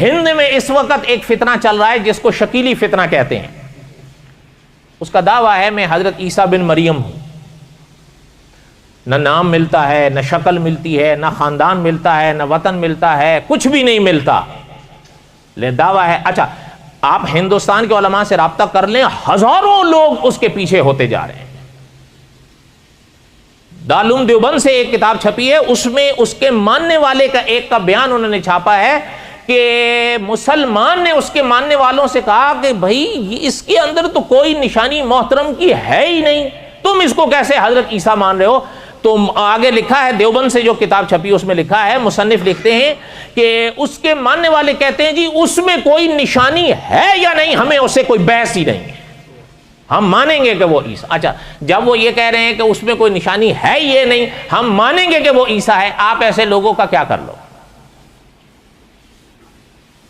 ہند میں اس وقت ایک فتنہ چل رہا ہے جس کو شکیلی فتنہ کہتے ہیں. اس کا دعویٰ ہے میں حضرت عیسیٰ بن مریم ہوں. نہ نام ملتا ہے، نہ شکل ملتی ہے، نہ خاندان ملتا ہے، نہ وطن ملتا ہے، کچھ بھی نہیں ملتا. لے دعویٰ ہے. اچھا آپ ہندوستان کے علماء سے رابطہ کر لیں، ہزاروں لوگ اس کے پیچھے ہوتے جا رہے ہیں. دارالعلوم دیوبند سے ایک کتاب چھپی ہے، اس میں اس کے ماننے والے کا ایک کا بیان انہوں نے چھاپا ہے کہ مسلمان نے اس کے ماننے والوں سے کہا کہ بھائی اس کے اندر تو کوئی نشانی محترم کی ہے ہی نہیں، تم اس کو کیسے حضرت عیسیٰ مان رہے ہو؟ تو آگے لکھا ہے، دیوبند سے جو کتاب چھپی اس میں لکھا ہے، مصنف لکھتے ہیں کہ اس کے ماننے والے کہتے ہیں جی اس میں کوئی نشانی ہے یا نہیں، ہمیں اس سے کوئی بحث ہی نہیں ہے، ہم مانیں گے کہ وہ عیسیٰ. اچھا جب وہ یہ کہہ رہے ہیں کہ اس میں کوئی نشانی ہے یہ نہیں، ہم مانیں گے کہ وہ عیسیٰ ہے، آپ ایسے لوگوں کا کیا کر لو؟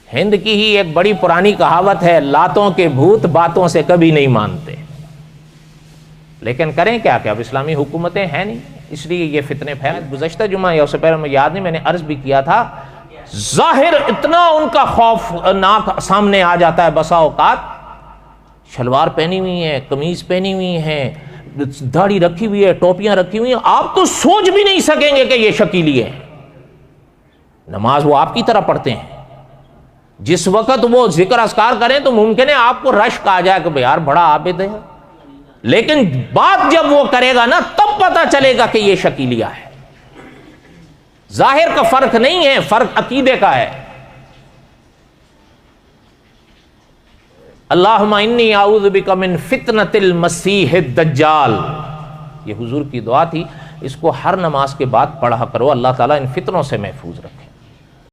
ہند کی ہی ایک بڑی پرانی کہاوت ہے، لاتوں کے بھوت باتوں سے کبھی نہیں مانتے. لیکن کریں کیا کہ اب اسلامی حکومتیں ہیں نہیں، اس لیے یہ فتنے پھیلے. گزشتہ جمعہ یا اس سے پہلے میں یاد نہیں، میں نے عرض بھی کیا تھا، ظاہر اتنا ان کا خوفناک سامنے آ جاتا ہے بسا اوقات، شلوار پہنی ہوئی ہیں، قمیض پہنی ہوئی ہیں، داڑھی رکھی ہوئی ہے، ٹوپیاں رکھی ہوئی ہیں، آپ تو سوچ بھی نہیں سکیں گے کہ یہ شکیلی ہے. نماز وہ آپ کی طرح پڑھتے ہیں، جس وقت وہ ذکر اذکار کریں تو ممکن ہے آپ کو رشک آ جائے کہ یار بڑا عابد ہے، لیکن بات جب وہ کرے گا نا تب پتہ چلے گا کہ یہ شکیلیہ ہے. ظاہر کا فرق نہیں ہے، فرق عقیدے کا ہے. اللہم انی اعوذ بک من فتنۃ المسیح الدجال، یہ حضور کی دعا تھی، اس کو ہر نماز کے بعد پڑھا کرو، اللہ تعالیٰ ان فتنوں سے محفوظ رکھے.